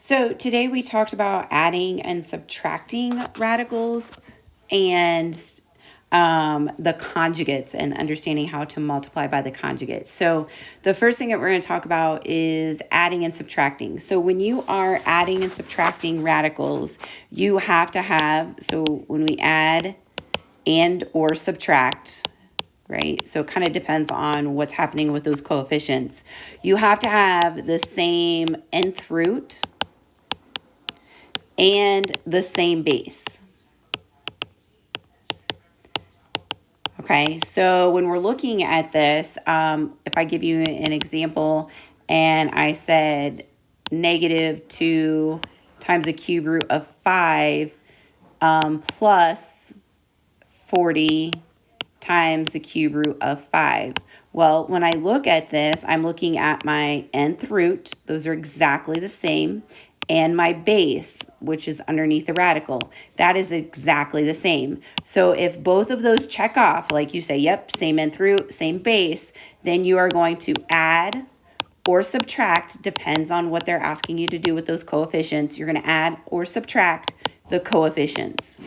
So today we talked about adding and subtracting radicals and the conjugates and understanding how to multiply by the conjugate. So the first thing that we're going to talk about is adding and subtracting. So when you are adding and subtracting radicals, you have to have, so when we add and or subtract, right? So it kind of depends on what's happening with those coefficients. You have to have the same nth root and the same base. Okay, so when we're looking at this, if I give you an example and I said -2 times the cube root of 5 plus 40 times the cube root of 5. Well, when I look at this, I'm looking at my nth root. Those are exactly the same. And my base, which is underneath the radical, that is exactly the same. So if both of those check off, like you say, yep, same nth root, same base, then you are going to add or subtract, depends on what they're asking you to do with those coefficients. You're going to add or subtract the coefficients.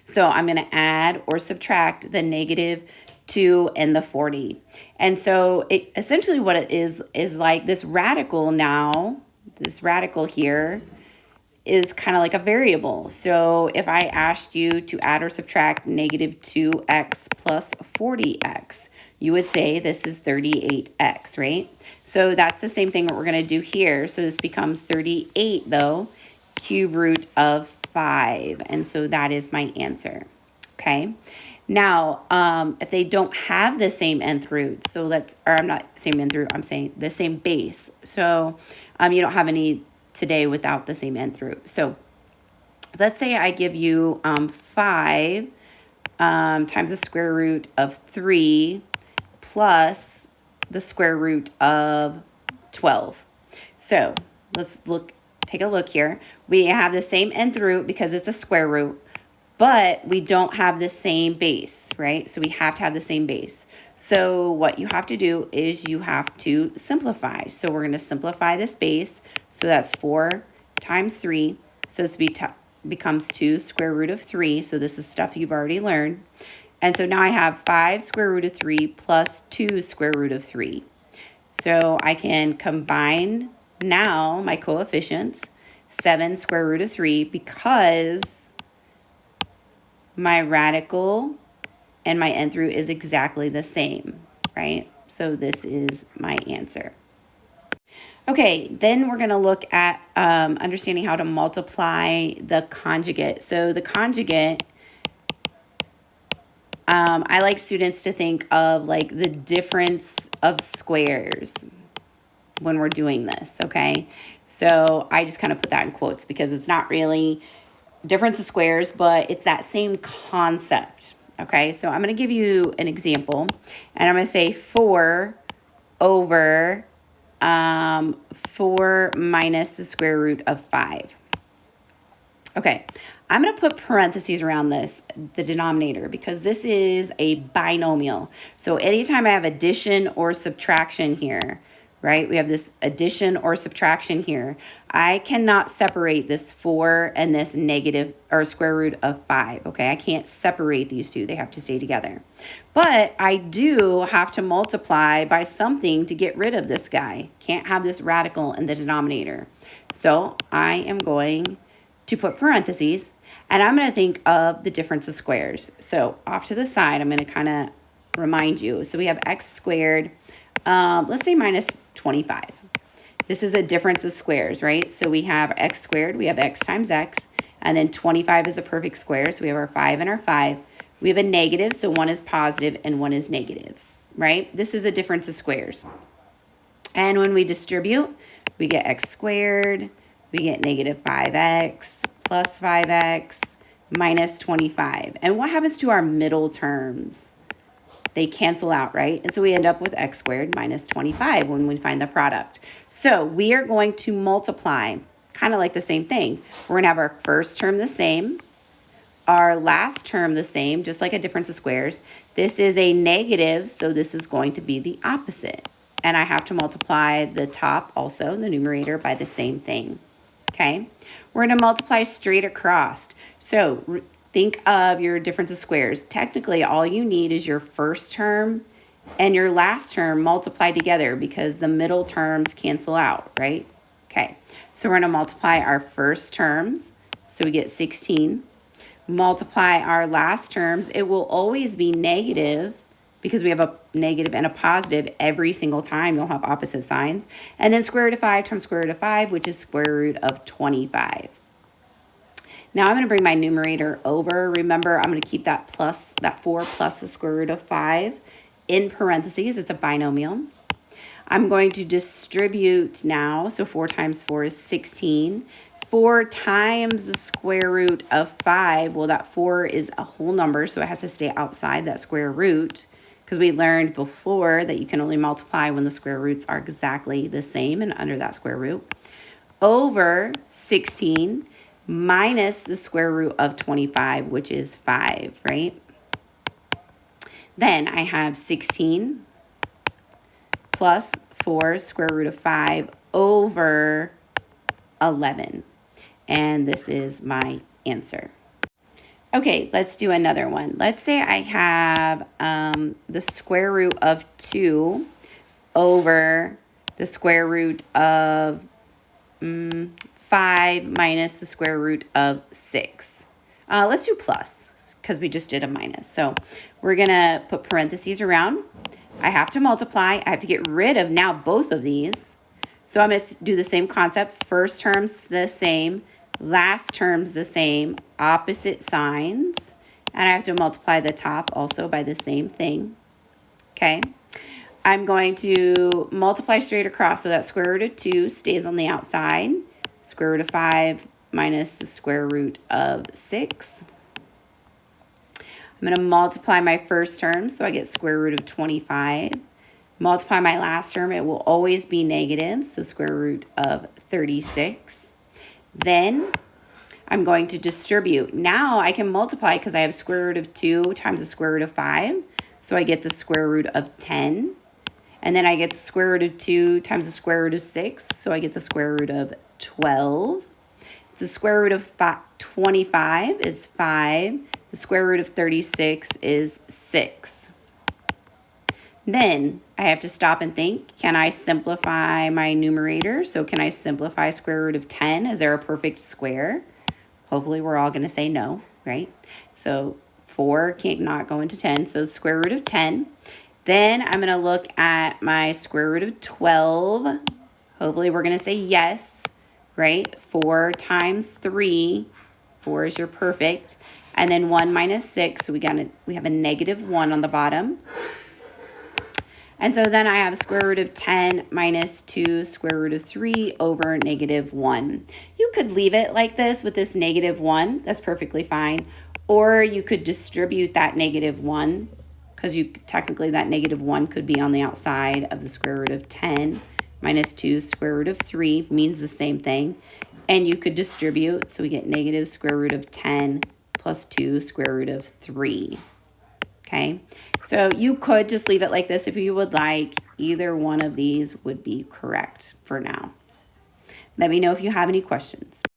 So I'm going to add or subtract the -2 and the 40. And so it essentially what it is like this radical now, this radical here is kind of like a variable. So if I asked you to add or subtract -2x plus 40x, you would say this is 38x, right? So that's the same thing that we're going to do here. So this becomes 38 though, cube root of 5. And so that is my answer. Okay. Now, if they don't have the same nth root, so I'm not same nth root, I'm saying the same base. So you don't have any today without the same nth root. So let's say I give you 5 times the square root of 3 plus the square root of 12. So let's take a look here. We have the same nth root because it's a square root, but we don't have the same base, right? So we have to have the same base. So what you have to do is you have to simplify. So we're going to simplify this base. So that's 4 times 3. So this becomes 2 square root of 3. So this is stuff you've already learned. And so now I have 5 square root of 3 plus 2 square root of 3. So I can combine now my coefficients, 7 square root of 3, because my radical and my nth root is exactly the same, right? So this is my answer. Okay, then we're going to look at understanding how to multiply the conjugate. So the conjugate, I like students to think of like the difference of squares when we're doing this, okay? So I just kind of put that in quotes because it's not really difference of squares, but it's that same concept, okay? So I'm going to give you an example, and I'm going to say 4 over 4 minus the square root of 5. Okay, I'm going to put parentheses around this, the denominator, because this is a binomial. So anytime I have addition or subtraction here, right? We have this addition or subtraction here. I cannot separate this 4 and this negative or square root of 5, okay? I can't separate these two. They have to stay together. But I do have to multiply by something to get rid of this guy. Can't have this radical in the denominator. So I am going to put parentheses, and I'm going to think of the difference of squares. So off to the side, I'm going to kind of remind you. So we have x squared, let's say minus 25. This is a difference of squares, right? So we have x squared, we have x times x, and then 25 is a perfect square, so we have our 5 and our 5. We have a negative, so one is positive and one is negative, right? This is a difference of squares. And when we distribute, we get x squared, we get negative 5x plus 5x minus 25. And what happens to our middle terms? They cancel out, right? And so we end up with x squared minus 25 when we find the product. So we are going to multiply, kind of like the same thing. We're going to have our first term the same, our last term the same, just like a difference of squares. This is a negative, so this is going to be the opposite. and I have to multiply the top also, the numerator, by the same thing. Okay, we're going to multiply straight across. So think of your difference of squares. Technically, all you need is your first term and your last term multiplied together because the middle terms cancel out, right? Okay, so we're going to multiply our first terms. So we get 16. Multiply our last terms. It will always be negative because we have a negative and a positive every single time. You'll have opposite signs. And then square root of 5 times square root of 5, which is square root of 25. Now I'm going to bring my numerator over. Remember, I'm going to keep that 4 plus the square root of 5 in parentheses. It's a binomial. I'm going to distribute now. So 4 times 4 is 16. 4 times the square root of 5. Well, that 4 is a whole number, so it has to stay outside that square root, because we learned before that you can only multiply when the square roots are exactly the same and under that square root, over 16 minus the square root of 25, which is 5, right? Then I have 16 plus 4 square root of 5 over 11. And this is my answer. Okay, let's do another one. Let's say I have the square root of 2 over the square root of 5 minus the square root of 6. Let's do plus because we just did a minus. So we're going to put parentheses around. I have to multiply. I have to get rid of now both of these. So I'm going to do the same concept. First term's the same. Last term's the same, opposite signs, and I have to multiply the top also by the same thing, okay? I'm going to multiply straight across, so that square root of 2 stays on the outside, square root of 5 minus the square root of 6. I'm going to multiply my first term, so I get square root of 25. Multiply my last term, it will always be negative, so square root of 36. Then I'm going to distribute. Now I can multiply because I have square root of 2 times the square root of 5. So I get the square root of 10. And then I get the square root of 2 times the square root of 6. So I get the square root of 12. The square root of 25 is 5. The square root of 36 is 6. Then I have to stop and think, can I simplify my numerator? So can I simplify square root of 10? Is there a perfect square? Hopefully we're all going to say no, right? So 4 can't not go into 10, so square root of 10. Then I'm going to look at my square root of 12. Hopefully we're going to say yes, right? 4 times 3, 4 is your perfect. And then 1 minus 6, so we have a negative 1 on the bottom. And so then I have square root of 10 minus 2 square root of 3 over negative 1. You could leave it like this with this negative 1. That's perfectly fine. Or you could distribute that negative 1 because technically that negative 1 could be on the outside of the square root of 10 minus 2 square root of 3 means the same thing. And you could distribute, so we get negative square root of 10 plus 2 square root of 3. Okay, so you could just leave it like this if you would like. Either one of these would be correct for now. Let me know if you have any questions.